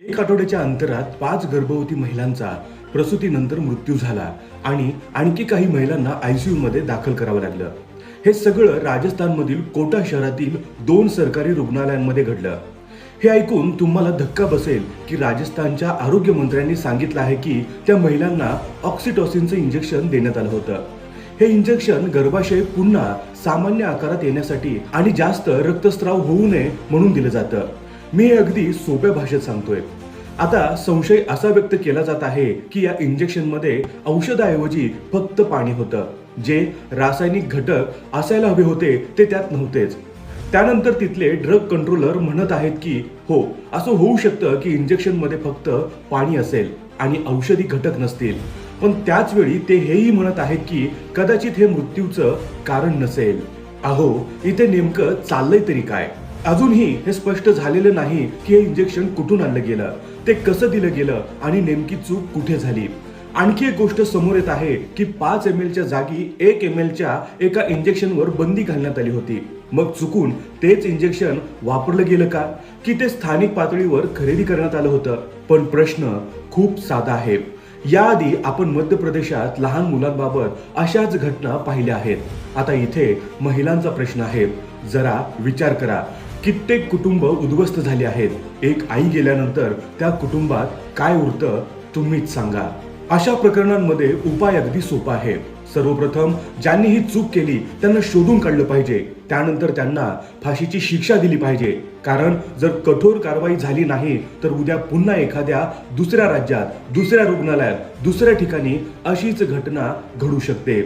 एक आठवड्याच्या अंतरात 5 गर्भवती महिलांचा प्रसूतीनंतर मृत्यू झाला आणि आणखी काही महिलांना आयसीयू मध्ये दाखल करावं लागलं। हे सगळं राजस्थानमधील कोटा शहरातील 2 सरकारी रुग्णालयांमध्ये घडलं। हे ऐकून तुम्हाला धक्का बसेल की राजस्थानच्या आरोग्य मंत्र्यांनी सांगितलं आहे की त्या महिलांना ऑक्सिटोसिनचं इंजेक्शन देण्यात आलं होतं। हे इंजेक्शन गर्भाशय पुन्हा सामान्य आकारात येण्यासाठी आणि जास्त रक्तस्राव होऊ नये म्हणून दिलं जातं। मी हे अगदी सोप्या भाषेत सांगतोय। आता संशय असा व्यक्त केला जात आहे की या इंजेक्शन मध्ये औषधाऐवजी फक्त पाणी होतं, जे रासायनिक घटक असायला हवे होते ते त्यात नव्हतेच। त्यानंतर तिथले ड्रग कंट्रोलर म्हणत आहेत की हो, असं होऊ शकतं की इंजेक्शन मध्ये फक्त पाणी असेल आणि औषधी घटक नसतील, पण त्याच वेळी ते हेही म्हणत आहेत की कदाचित हे मृत्यूचं कारण नसेल। अहो, इथे नेमकं चाललंय तरी काय? अजूनही हे स्पष्ट झालेलं नाही की हे इंजेक्शन कुठून आणलं गेलं, ते कसं दिलं गेलं आणि नेमकी चूक कुठे झाली। आणखी एक गोष्ट समोर येत आहे की 5 ml च्या जागी 1 ml च्या एका इंजेक्शनवर बंदी घालण्यात आली होती। मग चुकून तेच इंजेक्शन वापरलं गेलं का, की ते स्थानिक पातळीवर खरेदी करण्यात आलं होतं? पण प्रश्न खूप साधा आहे। याआधी आपण मध्य प्रदेशात लहान मुलांबाबत अशाच घटना पाहिल्या आहेत। आता इथे महिलांचा प्रश्न आहे। जरा विचार करा, कित्येक कुटुंब उद्ध्वस्त झाली आहेत। एक आई गेल्यानंतर त्या कुटुंबात काय उरतं तुम्हीच सांगा। अशा प्रकरणांमध्ये उपाय अगदी सोपा आहे। सर्वप्रथम ज्यांनी ही चूक केली त्यांना शोधून काढलं पाहिजे, त्यानंतर त्यांना फाशीची शिक्षा दिली पाहिजे। कारण जर कठोर कारवाई झाली नाही तर उद्या पुन्हा एखाद्या दुसऱ्या राज्यात, दुसऱ्या रुग्णालयात, दुसऱ्या ठिकाणी अशीच घटना घडू शकते।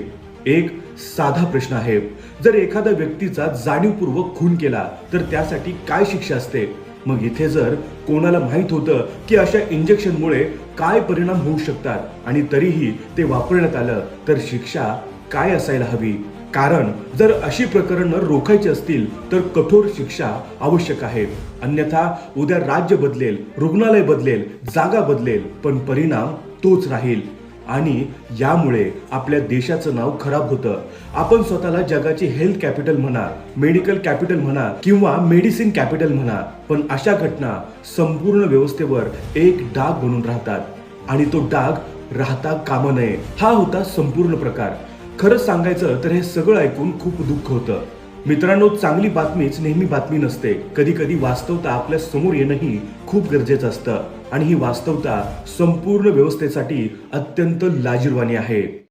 एक साधा प्रश्न आहे, जर एखाद्या व्यक्तीचा जाणीवपूर्वक खून केला तर त्यासाठी काय शिक्षा असते? मग इथे जर कोणाला माहित होतं की अशा इंजेक्शनमुळे काय परिणाम होऊ शकतात आणि तरीही ते वापरण्यात आलं तर शिक्षा काय असायला हवी? कारण जर अशी प्रकरणं रोखायची असतील तर कठोर शिक्षा आवश्यक आहे। अन्यथा उद्या राज्य बदलेल, रुग्णालय बदलेल, जागा बदलेल, पण परिणाम तोच राहील आणि यामुळे आपल्या देशाचं नाव खराब होतं। आपण स्वतःला जगाची हेल्थ कॅपिटल म्हणा, मेडिकल कॅपिटल म्हणा किंवा मेडिसिन कॅपिटल म्हणा, पण अशा घटना संपूर्ण व्यवस्थेवर एक डाग बनून राहतात आणि तो डाग राहता कामा नये। हा होता संपूर्ण प्रकार। खरंच सांगायचं तर हे सगळं ऐकून खूप दुःख होतं। मित्रांनो, चांगली बातमीच नेहमी बातमी नसते। कधी कधी वास्तवता आपल्या समोर येणंही खूप गरजेचं असतं आणि ही वास्तवता संपूर्ण व्यवस्थेसाठी अत्यंत लाजिरवाणी आहे।